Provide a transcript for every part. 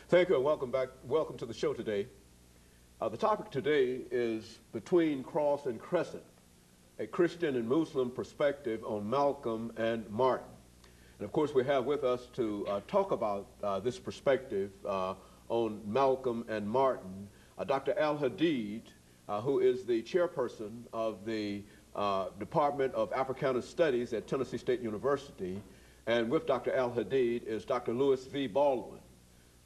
Thank you and welcome back. Welcome to the show today. The topic today is Between Cross and Crescent, a Christian and Muslim perspective on Malcolm and Martin. And of course we have with us to talk about this perspective on Malcolm and Martin, Dr. AAl-Hadid, who is the chairperson of the Department of Africana Studies at Tennessee State University. And with Dr. AAl-Hadid is Dr. Louis V. Baldwin,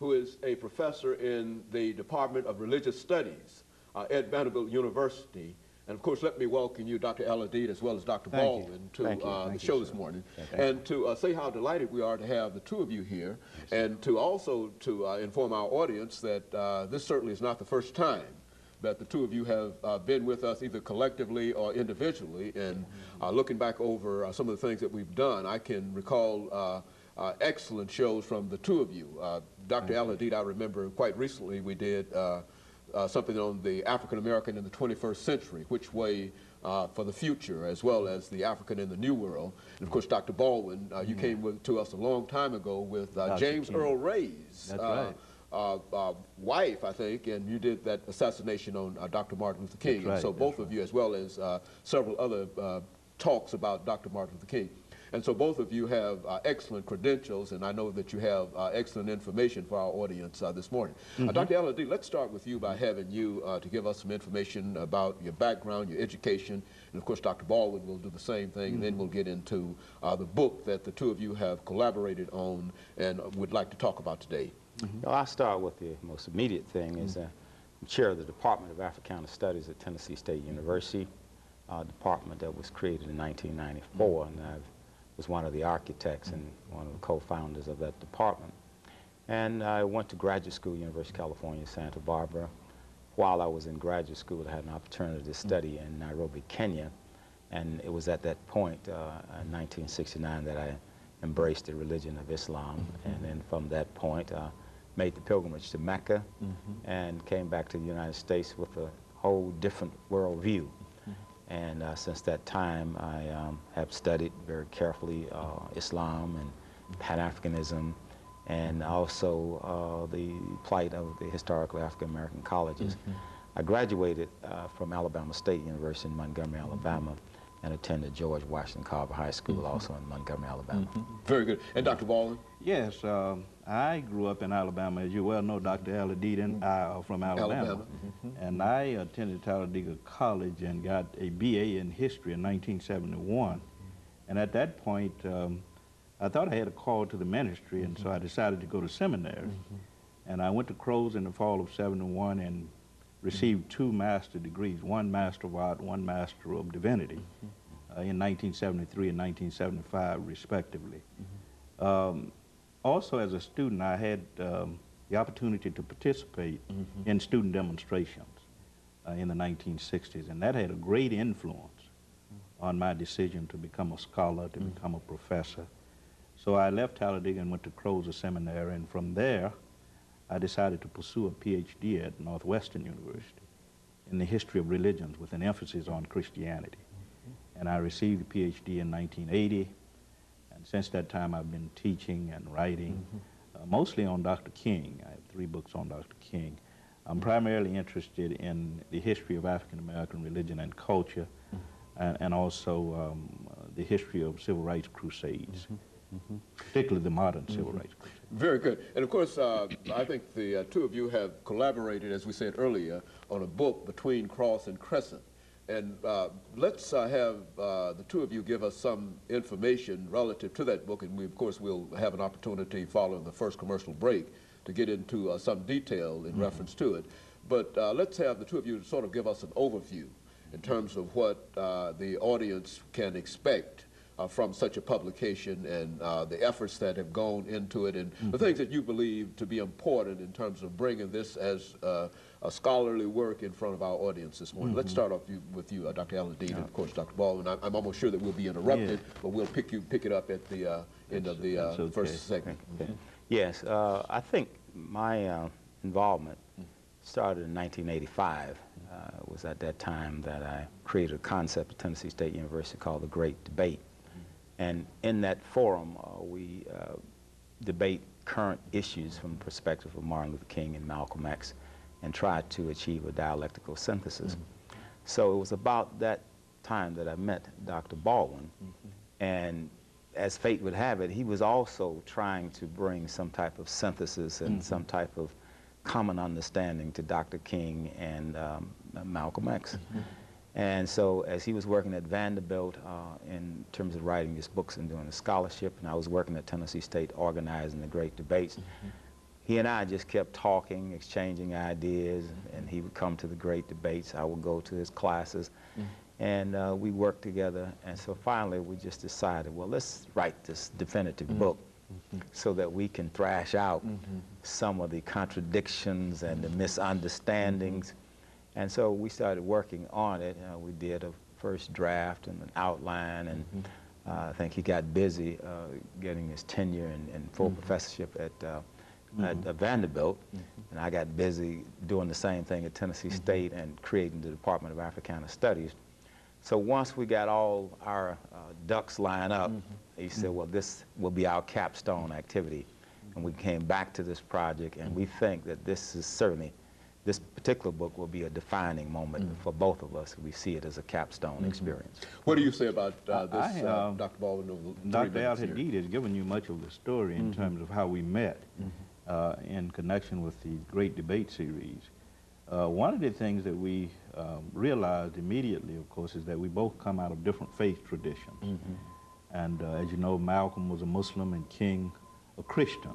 who is a professor in the Department of Religious Studies at Vanderbilt University. And of course, let me welcome you, Dr. AAl-Hadid, as well as Dr. Baldwin, to the show this morning. And to say how delighted we are to have the two of you here, and to also inform our audience that this certainly is not the first time that the two of you have been with us either collectively or individually. And looking back over some of the things that we've done, I can recall excellent shows from the two of you. Dr. AAl-Hadid, I remember quite recently we did something on the African American in the 21st century, which way for the future, as well as the African in the New World. And of course, Dr. Baldwin, you came to us a long time ago with James Earl Ray's wife, I think, and you did that assassination on Dr. Martin Luther King. And so both of you, as well as several other talks about Dr. Martin Luther King. And so both of you have excellent credentials, and I know that you have excellent information for our audience this morning. Dr. AAl-Hadid, let's start with you by having you to give us some information about your background, your education, and of course Dr. Baldwin will do the same thing, and then we'll get into the book that the two of you have collaborated on and would like to talk about today. Well, I'll start with the most immediate thing is I'm chair of the Department of Africana Studies at Tennessee State University, a department that was created in 1994, and I was one of the architects and one of the co-founders of that department. And I went to graduate school, University of California, Santa Barbara. While I was in graduate school, I had an opportunity to study in Nairobi, Kenya, and it was at that point, in 1969, that I embraced the religion of Islam, and then from that point, made the pilgrimage to Mecca and came back to the United States with a whole different worldview. And since that time, I have studied very carefully Islam and Pan-Africanism, and also the plight of the historical African-American colleges. I graduated from Alabama State University in Montgomery, Alabama, and attended George Washington Carver High School, also in Montgomery, Alabama. Very good. And Dr. Baldwin? Yes, I grew up in Alabama. As you well know, Dr. AAl-Hadid and I are from Alabama. And I attended Talladega College and got a BA in history in 1971. And at that point, I thought I had a call to the ministry, and so I decided to go to seminary. And I went to Crow's in the fall of '71 and received 2 master's degrees, one Master of Art, one Master of Divinity, in 1973 and 1975, respectively. Also, as a student, I had the opportunity to participate in student demonstrations in the 1960s, and that had a great influence on my decision to become a scholar, to become a professor. So I left Talladega and went to Crow's Seminary, and from there, I decided to pursue a PhD at Northwestern University in the history of religions with an emphasis on Christianity. And I received a PhD in 1980, and since that time I've been teaching and writing, mostly on Dr. King. I have 3 books on Dr. King. I'm primarily interested in the history of African American religion and culture, and also the history of civil rights crusades. Particularly the modern civil rights crusade. Very good. And of course, I think the two of you have collaborated, as we said earlier, on a book, Between Cross and Crescent. And let's have the two of you give us some information relative to that book, and we, of course, will have an opportunity following the first commercial break to get into some detail in reference to it. But let's have the two of you sort of give us an overview in terms of what the audience can expect from such a publication, and the efforts that have gone into it, and the things that you believe to be important in terms of bringing this as a scholarly work in front of our audience this morning. Let's start off with you, Dr. AAl-Hadid, and of course Dr. Baldwin. I'm almost sure that we'll be interrupted, but we'll pick it up at the end of the first segment. Yes, I think my involvement started in 1985. It was at that time that I created a concept at Tennessee State University called the Great Debate. And in that forum, we debate current issues from the perspective of Martin Luther King and Malcolm X and try to achieve a dialectical synthesis. So it was about that time that I met Dr. Baldwin, and as fate would have it, he was also trying to bring some type of synthesis and some type of common understanding to Dr. King and Malcolm X. And so as he was working at Vanderbilt in terms of writing his books and doing a scholarship, and I was working at Tennessee State organizing the great debates, he and I just kept talking, exchanging ideas, and he would come to the great debates. I would go to his classes, and we worked together. And so finally we just decided, well, let's write this definitive book so that we can thrash out some of the contradictions and the misunderstandings. And so we started working on it. We did a first draft and an outline, and I think he got busy getting his tenure and full professorship at Vanderbilt, and I got busy doing the same thing at Tennessee State and creating the Department of Africana Studies. So once we got all our ducks lined up, he said, well, this will be our capstone activity. And we came back to this project, and we think that this is certainly, this particular book will be a defining moment for both of us. We see it as a capstone experience. What do you say about this, Dr. Baldwin? Dr. AAl-Hadid has given you much of the story in terms of how we met in connection with the Great Debate Series. One of the things that we realized immediately, of course, is that we both come out of different faith traditions. And as you know, Malcolm was a Muslim and King a Christian.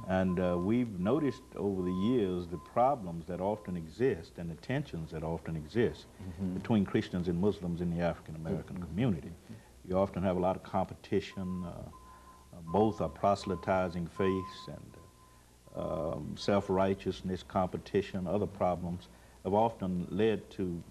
And we've noticed over the years the problems that often exist and the tensions that often exist between Christians and Muslims in the African American community. You often have a lot of competition. Both are proselytizing faiths, and self-righteousness, competition, other problems have often led to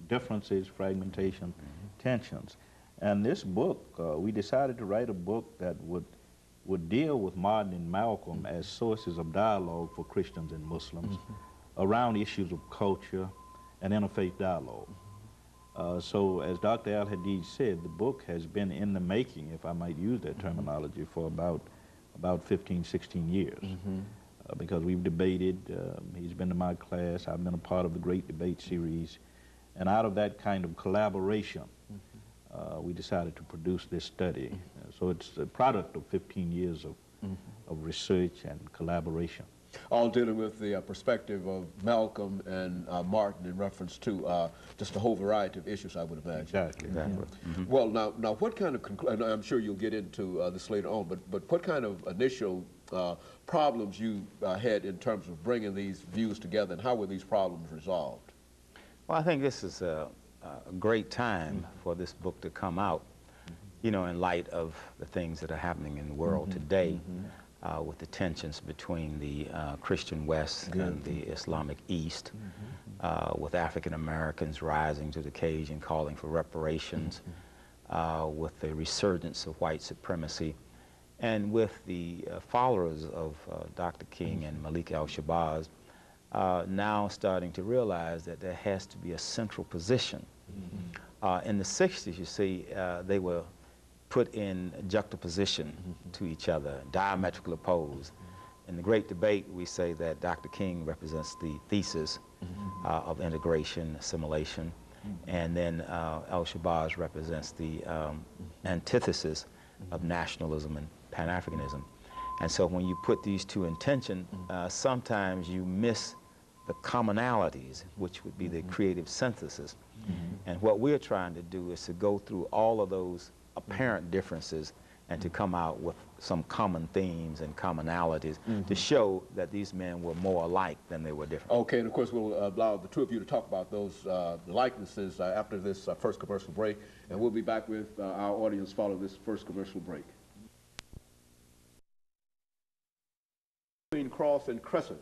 differences, fragmentation, tensions. And this book, we decided to write a book that would deal with Martin and Malcolm as sources of dialogue for Christians and Muslims around issues of culture and interfaith dialogue. So as Dr. AAl-Hadid said, the book has been in the making, if I might use that terminology, for about 15, 16 years. Because we've debated, he's been to my class, I've been a part of the Great Debate Series, and out of that kind of collaboration, we decided to produce this study. So it's a product of 15 years of research and collaboration. All dealing with the perspective of Malcolm and Martin in reference to just a whole variety of issues, I would imagine. Exactly. Well, now what kind of, and I'm sure you'll get into this later on, but what kind of initial problems you had in terms of bringing these views together, and how were these problems resolved? Well, I think this is a great time for this book to come out, you know, in light of the things that are happening in the world today, with the tensions between the Christian West and the Islamic East, with African Americans rising to the occasion calling for reparations, with the resurgence of white supremacy, and with the followers of Dr. King and Malik al-Shabazz now starting to realize that there has to be a central position. In the 60s, you see, they were put in juxtaposition to each other, diametrically opposed. In the Great Debate, we say that Dr. King represents the thesis of integration, assimilation, and then al-Shabazz represents the antithesis of nationalism and Pan-Africanism. And so when you put these two in tension, sometimes you miss the commonalities, which would be the creative synthesis. And what we're trying to do is to go through all of those apparent differences and to come out with some common themes and commonalities to show that these men were more alike than they were different. Okay, and of course we'll allow the two of you to talk about those likenesses after this first commercial break, and we'll be back with our audience following this first commercial break. Between cross and crescent.